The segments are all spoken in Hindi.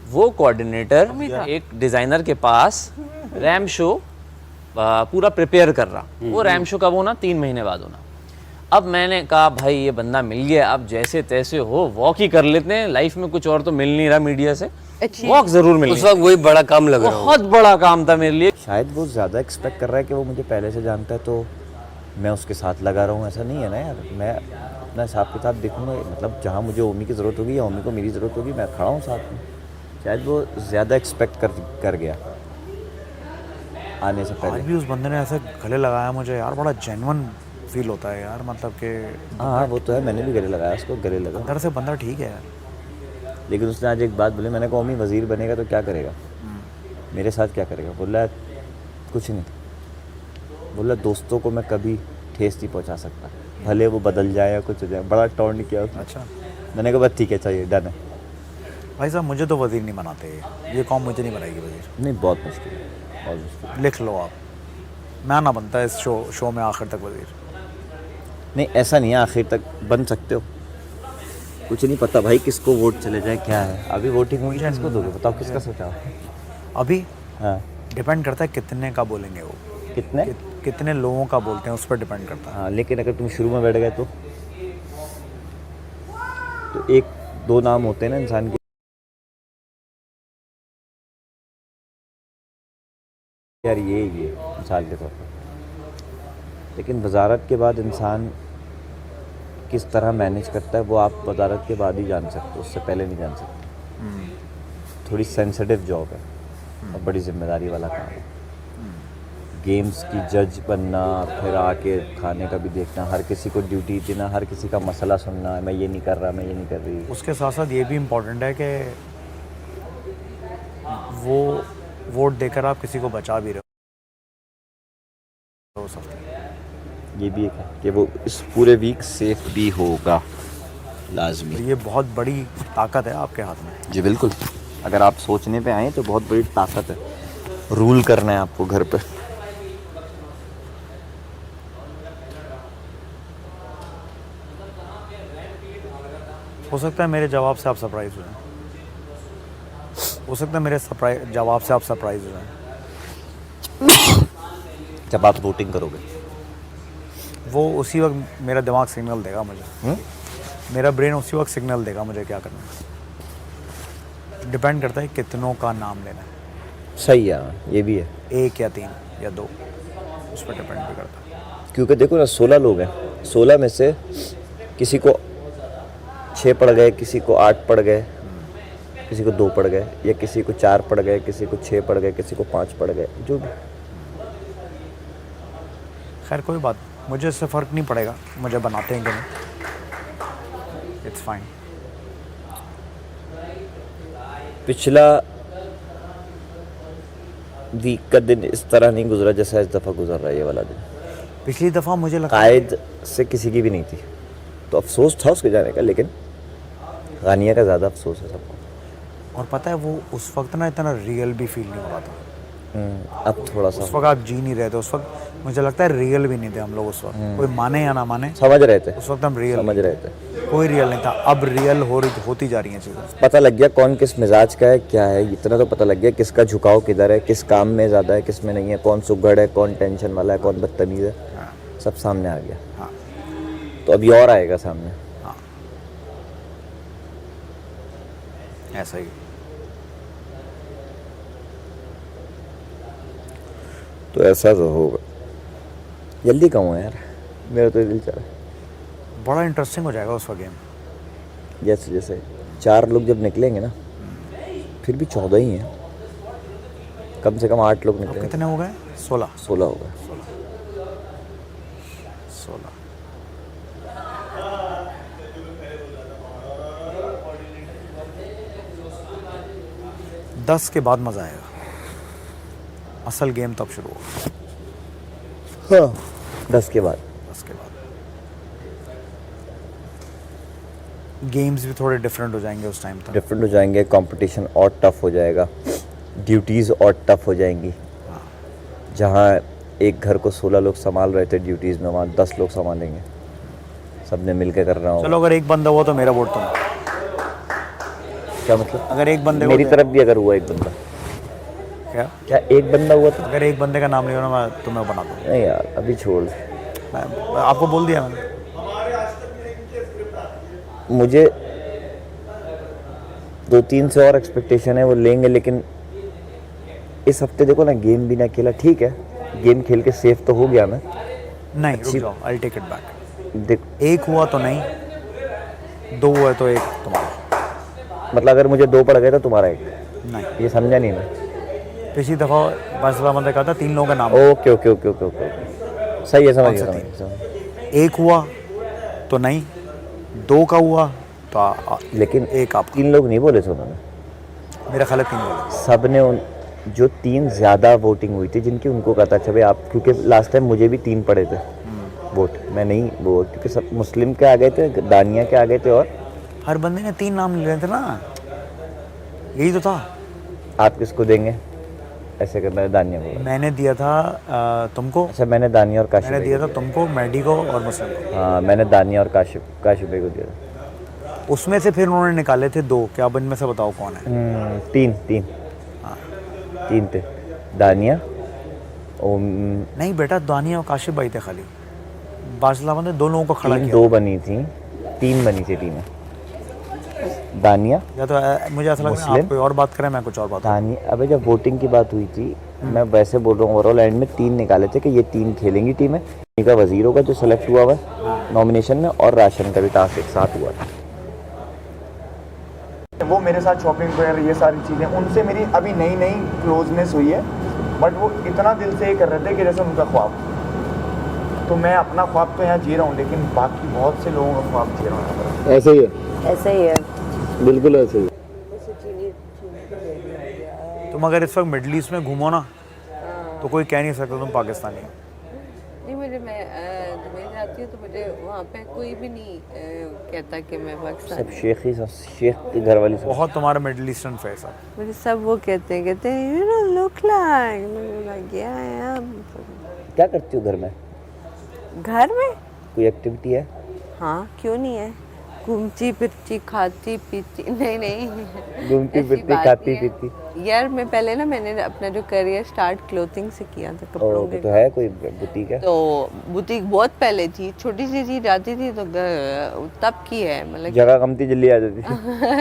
वो कोऑर्डिनेटर एक डिज़ाइनर के पास रैम शो पूरा प्रिपेयर कर रहा। वो रैम शो कब होना, 3 महीने बाद होना। अब मैंने कहा भाई ये बंदा मिल गया, अब जैसे तैसे हो वॉक ही कर लेते हैं, लाइफ में कुछ और तो मिल नहीं रहा मीडिया से, वॉक जरूर मिल। उस वक्त वही बड़ा काम लग रहा है, बहुत बड़ा काम था मेरे लिए। शायद वो ज़्यादा एक्सपेक्ट कर रहा है कि वो मुझे पहले से जानता है तो मैं उसके साथ लगा रहा हूँ। ऐसा नहीं है ना यार, मैं अपना हिसाब किताब देखूँगा, मतलब जहाँ मुझे ओमी की ज़रूरत होगी या ओमी को मेरी ज़रूरत होगी मैं खड़ा हूँ साथ में। शायद वो ज़्यादा एक्सपेक्ट कर गया आने से आज पहले। भी उस बंदे ने ऐसे गले लगाया मुझे यार, बड़ा जेन्युइन फील होता है यार, मतलब कि हाँ वो तो है, मैंने भी गले लगाया उसको, गले लगा। अंदर से बंदा ठीक है यार। लेकिन उसने आज एक बात बोली, मैंने कहा ओमी वज़ीर बनेगा तो क्या करेगा, मेरे साथ क्या करेगा? बोला कुछ नहीं। बोला दोस्तों को मैं कभी ठेस नहीं पहुंचा सकता, भले वो बदल जाए या कुछ हो जाए। बड़ा टॉन्ट किया उसने। अच्छा मैंने कहा बस ठीक है, चाहिए, डन है। भाई साहब, मुझे तो वज़ीर नहीं बनाते, ये कौम मुझे नहीं बनाएगी वज़ीर। नहीं बहुत मुश्किल है, बहुत मुश्किल। लिख लो आप, मैं ना बनता इस शो में आखिर तक वज़ीर। नहीं ऐसा नहीं है, आखिर तक बन सकते हो, कुछ नहीं पता भाई किसको वोट चले जाए क्या है। अभी वोटिंग होगी, किसको दोगे बताओ, किसका सोचा? अभी हाँ डिपेंड करता है कितने का बोलेंगे वो, कितने कितने लोगों का बोलते हैं उस पर डिपेंड करता है। हाँ, लेकिन अगर तुम शुरू में बैठ गए तो एक दो नाम होते हैं ना इंसान के, यार ये मिसाल के तौर पर। लेकिन वजारत के बाद इंसान किस तरह मैनेज करता है वो आप वजारत के बाद ही जान सकते हो, उससे पहले नहीं जान सकते। थोड़ी सेंसिटिव जॉब है और बड़ी जिम्मेदारी वाला काम है। गेम्स की जज बनना, फिर आके खाने का भी देखना, हर किसी को ड्यूटी देना, हर किसी का मसला सुनना, मैं ये नहीं कर रहा, मैं ये नहीं कर रही। उसके साथ साथ ये भी इम्पोर्टेंट है कि वो वोट देकर आप किसी को बचा भी रहे हो सकते हैं। ये भी एक है कि वो इस पूरे वीक सेफ भी होगा, लाजमी। तो ये बहुत बड़ी ताकत है आपके हाथ में। जी बिल्कुल, अगर आप सोचने पे आए तो बहुत बड़ी ताकत है, रूल करना है आपको घर पे। हो सकता है मेरे जवाब से आप सरप्राइज हो जाएं, हो सकता है मेरे जवाब से आप सरप्राइज हो जाएं। जब आप वोटिंग करोगे वो उसी वक्त मेरा दिमाग सिग्नल देगा मुझे, मेरा ब्रेन उसी वक्त सिग्नल देगा मुझे क्या करना है। डिपेंड करता है कितनों का नाम लेना है। सही है, ये भी है। 1 या 3 या 2, उस पर डिपेंड भी करता है। क्योंकि देखो ना 16 लोग हैं, 16 में से किसी को 6 पड़ गए, किसी को 8 पड़ गए, किसी को 2 पड़ गए, या किसी को 4 पड़ गए, किसी को 6 पड़ गए, किसी को 5 पड़ गए, जो भी। खैर कोई बात, मुझे इससे फ़र्क नहीं पड़ेगा मुझे बनाते हैं कि नहीं, इट्स फाइन। पिछला वीक का दिन इस तरह नहीं गुजरा जैसा इस दफ़ा गुजर रहा है ये वाला दिन। पिछली दफ़ा मुझे लगा कायद से किसी की भी नहीं थी, तो अफसोस था उसके जाने का, लेकिन गानिया का ज़्यादा अफसोस है सबको। और पता है वो उस वक्त ना इतना रियल भी फील नहीं हो रहा था। अब थोड़ा सा उस वक्त आप जी नहीं रहे थे, उस वक्त मुझे लगता है रियल भी नहीं थे हम लोग उस वक्त। कोई माने या ना माने, समझ रहे थे, उस वक्त हम रियल समझ रहे थे। कोई रियल नहीं था। अब रियल होती जा रही हैं चीज़ें। पता लग गया कौन किस मिजाज का है, क्या है, इतना तो पता लग गया किसका झुकाव किधर है, किस काम में ज़्यादा है, किस में नहीं है, कौन सुगड़ है, कौन टेंशन वाला है, कौन बदतमीज़ है। सब सामने आ गया। हाँ। तो अभी और आएगा सामने। हाँ, ऐसा ही। तो ऐसा तो होगा, जल्दी कहूँ यार, मेरा तो दिल चाह रहा है। बड़ा इंटरेस्टिंग हो जाएगा उसका गेम। जैसे जैसे 4 लोग जब निकलेंगे ना, फिर भी 14 ही हैं, कम से कम 8 लोग अब निकलेंगे। कितने हो गए? 16 16 होगा। 16। दस के बाद मज़ा आएगा, असल गेम तब शुरू होगा। हाँ 10 के बाद। 10 के बाद गेम्स भी थोड़े डिफरेंट हो जाएंगे उस टाइम तक। डिफरेंट हो जाएंगे, कंपटीशन और टफ हो जाएगा, ड्यूटीज़ और टफ हो जाएंगी। जहाँ एक घर को 16 लोग संभाल रहे थे ड्यूटीज़ में, वहाँ 10 लोग संभालेंगे, सब ने मिल के कर रहा हूँ। चलो अगर एक बंदा हुआ तो मेरा वोट तुम। क्या मतलब? अगर एक बंदे मेरी को तरफ भी अगर हुआ एक बंदा, क्या एक बंदा हुआ तो? अगर एक बंदे का नाम लिया ना मैं तुम्हें बना दूँ। नहीं यार अभी छोड़ दे। आपको बोल दिया मैंने। मुझे 2-3 से और एक्सपेक्टेशन है, वो लेंगे, लेकिन इस हफ्ते देखो ना गेम भी ना खेला, ठीक है गेम खेल के सेफ तो हो गया मैं। नहीं रुक जाओ, आई टेक इट बैक। देख एक हुआ तो नहीं, 2 हुआ तो एक तुम्हारा। मतलब अगर मुझे 2 पड़ गए तो तुम्हारा एक, नहीं, ये समझा नहीं मैं। पिछली दफ़ा बादशाह ने कहा था 3 लोगों का नाम। Okay okay okay okay okay, सही है, समझ गया, समझ गया। एक हुआ तो नहीं, 2 का हुआ तो लेकिन एक आप। 3 लोग नहीं बोले थे उन्होंने, मेरा ख्याल है 3 बोले। सब ने उन जो 3 ज़्यादा वोटिंग हुई थी जिनकी, उनको कहा था अच्छा भाई आप, क्योंकि लास्ट टाइम मुझे भी 3 पड़े थे वोट, मैं नहीं वो, क्योंकि सब मुस्लिम के आ गए थे, दानिया के आ गए थे, और हर बंदे ने 3 नाम ले रहे थे ना, यही तो था। आप किसको देंगे? ऐसे कर, मैंने दानिया को। मैंने दिया था तुमको। अच्छा मैंने दानिया और काशिफ मैंने भाई दिया को था तुमको, मैडी को और मुस्लिम को। हाँ मैंने दानिया और काशिफ भाई को दिया था। उसमें से फिर उन्होंने निकाले थे 2, क्या अब इनमें से बताओ कौन है? 3 थे, दानिया और नहीं बेटा, दानिया और काशिफ भाई थे खाली। बादशाह ने 2 लोगों को खड़ा किया। 2 बनी थी, 3 बनी थी टीमें। दानिया या तो मुझे ऐसा लग रहा है आप कोई और बात करें, मैं कुछ और बात। दानिया, अबे जब वोटिंग की बात हुई थी, मैं वैसे बोल रहा हूँ, ओवरऑल एंड में 3 निकाले थे कि ये 3 खेलेंगी टीमें। इनका वजीर होगा जो सेलेक्ट हुआ है नॉमिनेशन में, और राशन का भी टास्क एक साथ हुआ था। वो मेरे साथ शॉपिंग पर, ये सारी चीज़ें उनसे मेरी अभी नई नई क्लोजनेस हुई है, बट वो इतना दिल से ये कर रहे थे कि जैसे उनका ख्वाब। तो मैं अपना ख्वाब तो यहाँ जी रहा हूँ, लेकिन बाकी बहुत से लोगों का ख्वाब जी रहा हूँ यहाँ पर। ऐसे ही है, ऐसा ही है। बिल्कुल ऐसे ही। तुम अगर इस वक्त मिडल ईस्ट में घूमो ना, तो कोई कह नहीं सकता तुम पाकिस्तानी हो। नहीं, मैं दुबई जाती हूँ तो मुझे वहाँ पे कोई भी नहीं कहता कि मैं पाकिस्तानी। सब शेख के घर वाली सब। बहुत तुम्हारा मिडल ईस्टर्न फेस है। मुझे सब वो कहते हैं यू नो लुक लाइक या क्या करती हो घर में? घर में। कोई एक्टिविटी है? हाँ क्यों नहीं है, घूमती फिरती खाती पीती। नहीं घूमती ऐसी फिरती बात खाती नहीं है। पीती। यार मैं पहले ना, मैंने अपना जो करियर स्टार्ट क्लोथिंग से किया था, कपड़ों ओ के। तो है कोई बुटीक है? तो बुटीक बहुत पहले थी, छोटी सी चीज जाती थी तो तब की है, मतलब जगह कम थी, जल्दी आ जाती।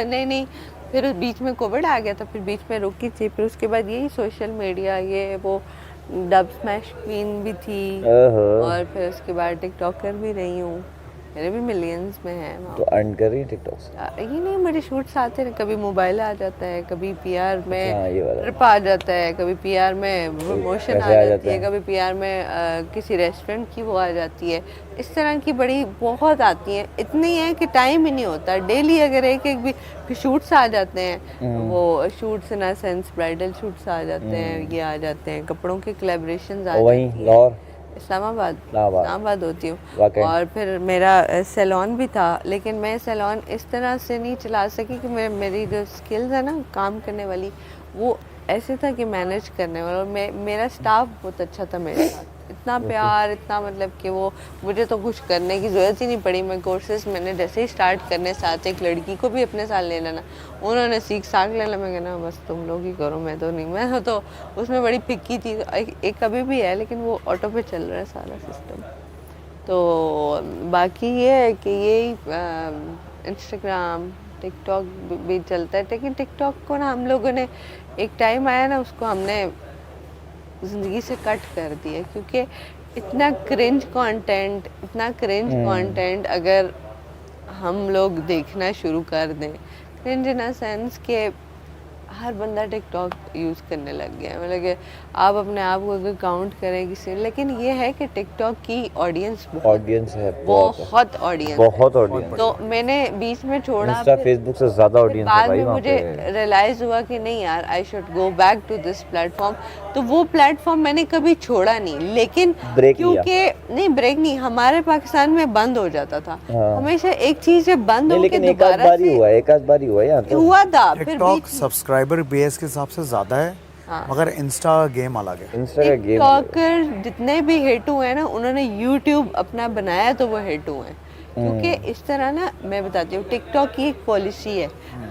नहीं फिर बीच में कोविड आ गया था, फिर बीच में रुकी थी, फिर उसके बाद यही सोशल मीडिया, ये वो डब स्मैश क्वीन भी थी, और फिर उसके बाद टिकटॉकर भी रही हूँ, मेरे भी मिलियंस में है वहाँ। तो अर्न कर रही है टिकटॉक से? ये नहीं, मेरे शूट्स आते हैं, कभी मोबाइल आ जाता है, कभी पीआर में हाँ, ये वाला। ट्रिप आ जाता है, कभी पीआर में प्रमोशन आ जाती है, कभी पीआर में किसी रेस्टोरेंट की वो आ जाती है। इस तरह की बड़ी बहुत आती हैं, इतनी है कि टाइम ही नहीं होता। डेली अगर एक भी शूट्स आ जाते हैं, वो shoots in a sense bridal shoots आ जाते हैं, ये आ जाते हैं, कपड़ों के कोलैबोरेशंस आ जाती हैं। लाहौर इस्लामाबाद होती हूँ। और फिर मेरा सैलून भी था, लेकिन मैं सैलून इस तरह से नहीं चला सकी कि मेरी जो स्किल्स है ना काम करने वाली, वो ऐसे था कि मैनेज करने वाला, और मेरा स्टाफ बहुत अच्छा था मेरे साथ, इतना प्यार, इतना मतलब कि वो मुझे तो कुछ करने की ज़रूरत ही नहीं पड़ी। मैं कोर्सेज मैंने जैसे ही स्टार्ट करने साथ एक लड़की को भी अपने साथ ले लेना, उन्होंने सीख लेना, मैं कहना बस तुम लोग ही करो, मैं तो नहीं। मैं तो उसमें बड़ी फिक्की थी, एक अभी भी है, लेकिन वो ऑटो पे चल रहा है सारा सिस्टम। तो बाकी ये है कि यही इंस्टाग्राम टिकटॉक भी चलता है, लेकिन टिकटॉक को ना हम लोगों ने एक टाइम आया ना, उसको हमने ज़िंदगी से कट कर दिया, क्योंकि इतना क्रिंज कंटेंट अगर हम लोग देखना शुरू कर दें, क्रिंज इन अ सेंस के हर बंदा टिकटॉक यूज़ करने लग गया है, मतलब कि आप अपने आप को अगर काउंट करें किसी, लेकिन ये है कि टिकटॉक की ऑडियंस है, बहुत ऑडियंस। तो मैंने बीच में छोड़ा, इंस्टा फेसबुक से ज़्यादा ऑडियंस है बाद भाई में वहाँ मुझे पे। रियलाइज़ हुआ कि नहीं यार, I should go back to this platform. तो वो प्लेटफॉर्म मैंने कभी छोड़ा नहीं, लेकिन क्योंकि नहीं ब्रेक नहीं, हमारे पाकिस्तान में बंद हो जाता था। हमेशा एक चीज़ जब बंद हो के दोबारा से एक आध बार ही हुआ यहाँ तो हुआ था। फिर टिकटॉक सब्सक्राइबर बेस के हिसाब से ज़्यादा है, मगर इंस्टा गेम अलग है। इंस्टा का गेम टिकटॉकर जितने भी हिट हुए हैं ना, उन्होंने यूट्यूब अपना बनाया तो वो हिट हुए हैं। क्योंकि इस तरह ना, मैं बताती हूँ, टिकटॉक की एक पॉलिसी है,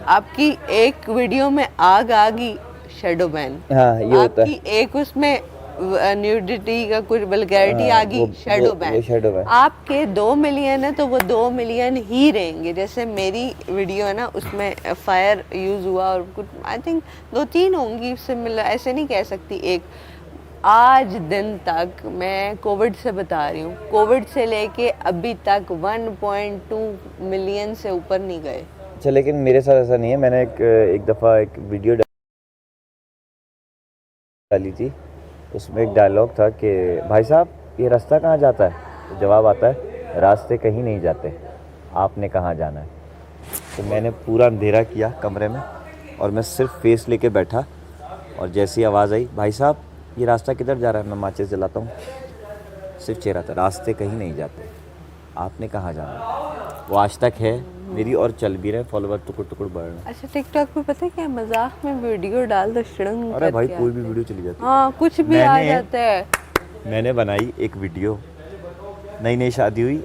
आपकी एक वीडियो में आग आ गई, शैडो बैन। हाँ, ये होता है। आपकी एक उसमें न्यूडिटी का कुछ वल्गैरिटी आ गई, शैडो वो बैन। shadow ban। आपके 2 मिलियन है तो वो 2 मिलियन ही रहेंगे। जैसे मेरी वीडियो है ना, उसमें फायर यूज हुआ और कुछ आई थिंक 2-3 होंगी सिमिलर, ऐसे नहीं कह सकती एक। आज दिन तक मैं कोविड से बता रही हूँ, कोविड से लेके अभी तक 1.2 मिलियन से ऊपर नहीं गए। अच्छा, लेकिन मेरे साथ ऐसा नहीं है। मैंने एक दफ़ा एक वीडियो डाली थी, उसमें एक डायलॉग था कि भाई साहब ये रास्ता कहाँ जाता है, तो जवाब आता है रास्ते कहीं नहीं जाते, आपने कहाँ जाना है। तो मैंने पूरा अंधेरा किया कमरे में और मैं सिर्फ फेस लेके बैठा, और जैसी आवाज़ आई भाई साहब ये रास्ता किधर जा रहा है, मैं माचिस जलाता हूँ, सिर्फ चेहरा था, रास्ते कहीं नहीं जाते, आपने कहाँ जाना है। वो आज तक है मेरी और चल भी रहे, फॉलोवर टुकुर टुकुर बढ़ रहे हैं। अच्छा, टिकटॉक पे पता है क्या, मजाक में वीडियो डाल दो शिड़ंग अरे भाई करके कोई भी वीडियो चली जाती है। हाँ, कुछ भी आ जाता है। मैंने बनाई एक वीडियो, नई नई शादी हुई,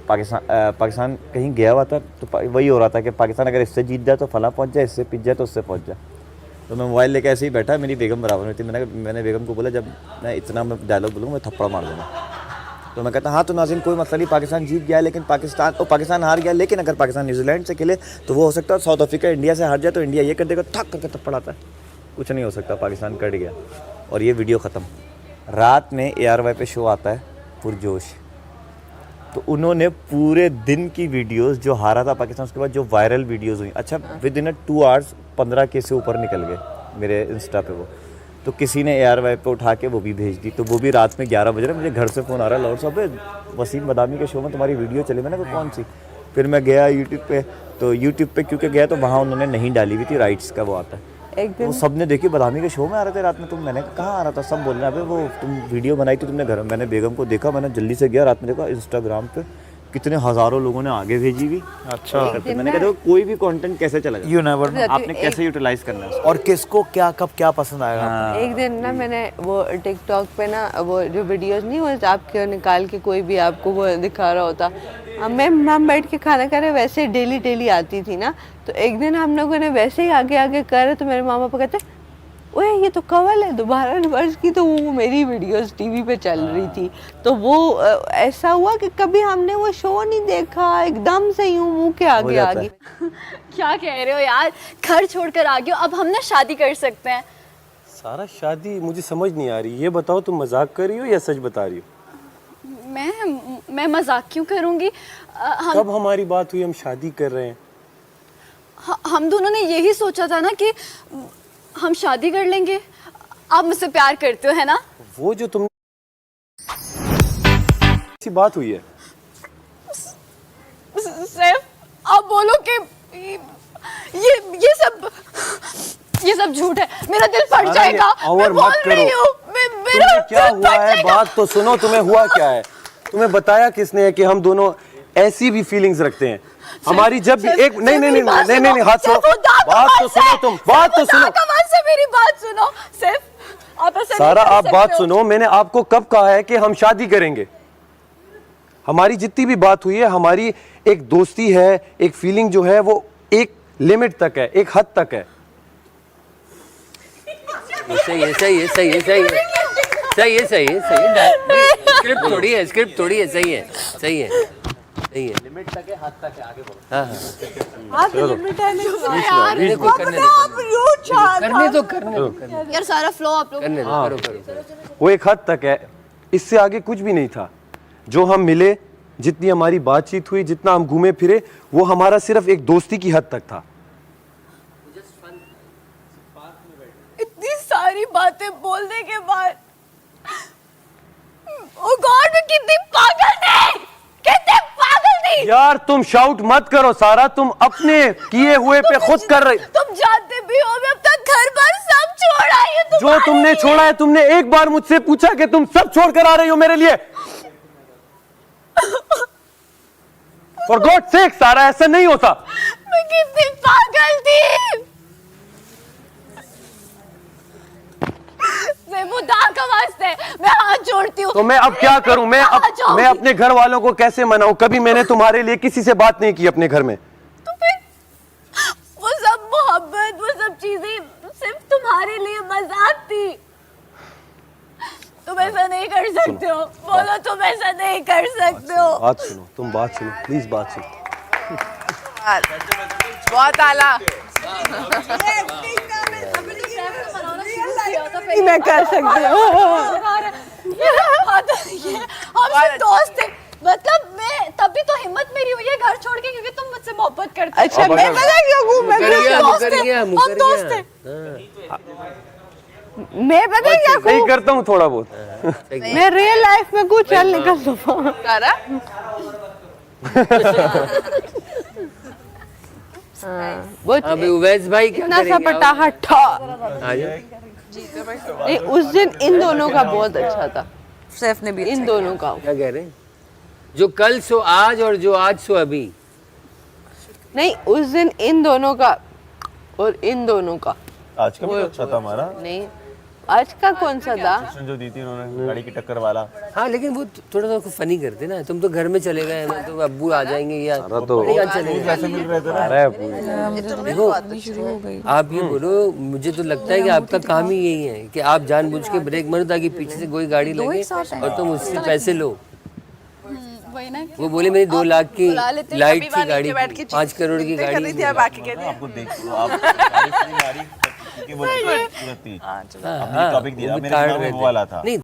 पाकिस्तान कहीं गया हुआ था, तो वही हो रहा था कि पाकिस्तान अगर इससे जीत जाए तो फला पहुंच जाए, इससे पिट जाए तो उससे पहुंच जाए। तो मैं मोबाइल लेके ऐसे ही बैठा, मेरी बेगम बराबर में थी। मैंने बेगम को बोला जब मैं इतना मैं डायलॉग बोलूँगा मैं थप्पड़ मार दूँगा। तो मैं कहता हाँ तो नाज़रीन कोई मसला नहीं, पाकिस्तान जीत गया लेकिन पाकिस्तान हार गया, लेकिन अगर पाकिस्तान न्यूजीलैंड से खेले तो वो हो सकता है साउथ अफ्रीका इंडिया से हार जाए तो इंडिया ये कर देगा, ठक करके थप्पड़ आता है, कुछ नहीं हो सकता, पाकिस्तान कट गया और ये वीडियो ख़त्म। रात में ARY पे शो आता है पुरजोश, तो उन्होंने पूरे दिन की वीडियोस जो हारा था पाकिस्तान, उसके बाद जो वायरल वीडियोस हुई, अच्छा विद इन 2 आवर्स 15 के से ऊपर निकल गए मेरे इंस्टा पे वो। तो किसी ने ARY पे उठा के वो भी भेज दी, तो वो भी रात में 11 बज रहे, मुझे घर से फ़ोन आ रहा है, लॉर्ड साहब वसीम बदामी के शो में तुम्हारी वीडियो चली। मैंने कहा कौन सी? फिर मैं गया यूट्यूब पे, तो यूट्यूब पे क्योंकि गया तो वहाँ उन्होंने नहीं डाली हुई थी, राइट्स का वो आता है, एक दिन वो सब ने देखी, बदामी के शो में आ रहे थे रात में, तुम, मैंने कहा आ रहा था, सब बोल रहे हैं अबे वो तुम वीडियो बनाई थी तुमने घर। मैंने बेगम को देखा, मैंने जल्दी से गया, रात में देखा इंस्टाग्राम पे कितने हज़ारों लोगों ने आगे भेजी हुई। अच्छा, मैंने कहा देखो कोई भी कंटेंट कैसे चलेगा, यू नेवर नो, आपने कैसे यूटिलाइज करना है और किसको क्या कब क्या पसंद आएगा। एक दिन ना मैंने वो टिकटॉक पे ना वो जो वीडियोस नहीं होते आपके निकाल के कोई भी आपको वो दिखा रहा होता, हम बैठ के खाना खा रहे, वैसे डेली आती थी ना। तो एक दिन हम लोगों ने वैसे ही आगे कर रहे, तो मेरे मामा पापा कहते ओए ये तो कवल है दोबारा वर्ष की, तो वो मेरी वीडियोस टीवी पे चल रही थी। तो वो ऐसा हुआ कि कभी हमने वो शो नहीं देखा, एकदम से यूं मुंह के आगे आ गई। क्या कह रहे हो यार, घर छोड़कर आ गए हो, अब हम ना शादी कर सकते हैं। सारा शादी मुझे समझ नहीं आ रही, ये बताओ तुम मजाक कर रही हो या सच बता रही हो? मैं मजाक क्यों करूंगी? कब हमारी बात हुई हम शादी कर रहे हैं? हम दोनों ने यही सोचा था ना कि हम शादी कर लेंगे। आप मुझसे प्यार करते हो है ना? वो जो तुम सी बात हुई है। सिर्फ आप बोलो कि ये सब झूठ है, मेरा दिल फट जाएगा। मैं बोल रही हूँ, मेरा क्या हुआ है, बात तो सुनो, तुम्हें हुआ क्या है? तुम्हें बताया किसने है कि हम दोनों ऐसी भी फीलिंग्स रखते हैं? हमारी जब भी एक नहीं हाथ छोड़ो, बात तो सुनो, तुम बात तो सुनो, मेरी बात सुनो। सिर्फ आप सारा आप बात सुनो, मैंने आपको कब कहा है कि हम शादी करेंगे? हमारी जितनी भी बात हुई है, हमारी एक दोस्ती है, एक फीलिंग जो है वो एक लिमिट तक है, एक हद तक है। सही है। स्क्रिप्ट थोड़ी है, सही है। लिमिट तक है, हद तक है, आगे बढ़ो। हाँ। करने दो यार, सारा फ्लो आप लोग करो। वो एक हद तक है, इससे आगे कुछ भी नहीं था। जो हम मिले, जितनी हमारी बातचीत हुई, जितना हम घूमे फिरे, वो हमारा सिर्फ एक दोस्ती की हद तक था। इतनी सारी बातें बोलने के बाद ओ गॉड, मैं कितनी पागल थी। यार तुम शाउट मत करो सारा, तुम अपने किए हुए पे खुद कर रहे। तुम जानते भी हो मैं अब तक घर बार सब छोड़ आई हूं। जो तुमने छोड़ा है, तुमने एक बार मुझसे पूछा कि तुम सब छोड़ कर आ रही हो मेरे लिए? फॉर गॉड सेक सारा, ऐसा नहीं होता। मैं कितनी पागल थी। खुदा का वास्ते मैं हाथ जोड़ती हूँ, तो मैं अब क्या करूं? मैं अपने घर वालों को कैसे मनाऊं? कभी मैंने तुम्हारे लिए किसी से बात नहीं की अपने घर में। तो फिर वो सब मोहब्बत, वो सब चीजें सिर्फ तुम्हारे लिए मजाक थी। तुम ऐसा नहीं कर सकते हो, बोलो तुम ऐसा नहीं कर सकते हो। बात सुनो, तुम बात सुनो, प्लीज बात सुनो। बहुत आला। मैं कर सकती हूँ। हम दोस्त थे, मतलब मैं तभी तो हिम्मत मेरी हुई है घर छोड़ के, क्योंकि तुम मुझसे मोहब्बत करते हो। अच्छा मैं पता क्यों हूँ? मैं दोस्त थे। मैं पता क्या नहीं हूँ? करता हूँ थोड़ा बहुत। मैं रियल लाइफ में कुछ चल निकल दूँ। वो अभी उवैस भाई क्या इतना सा करेंगे? पटाखा आ जाओ। नहीं, उस दिन इन दोनों का बहुत अच्छा था। सैफ ने भी इन दोनों का क्या कह रहे हैं? जो कल सो आज और जो आज सो अभी। नहीं, उस दिन इन दोनों का और इन दोनों का। आज का भी तो अच्छा था हमारा। नहीं, आज का कौन सा था? जो दी थी उन्होंने गाड़ी की टक्कर वाला। हाँ लेकिन वो थोड़ा सा फनी करते ना। तुम तो घर में चले गए ना, तो अब्बू आ जाएंगे या तो चले गए। कैसे मिल रहे थे ना? देखो आप ये बोलो, मुझे तो लगता है कि आपका काम ही यही है कि आप जानबूझ के ब्रेक मारो ताकि पीछे से कोई गाड़ी लगे और तुम उससे पैसे लो। वही ना, वो बोले मेरी 2 लाख की बुला लेते हैं, लाइट कभी की गाड़ी, बैठ के 5 करोड़ की गाड़ी। थी, अब आके कहते हैं आपको देख लो, आप गाड़ी थी, क्योंकि वो खूबसूरत थी। आपने टॉपिक दिया, मेरे दिमाग में वो वाला था। नहीं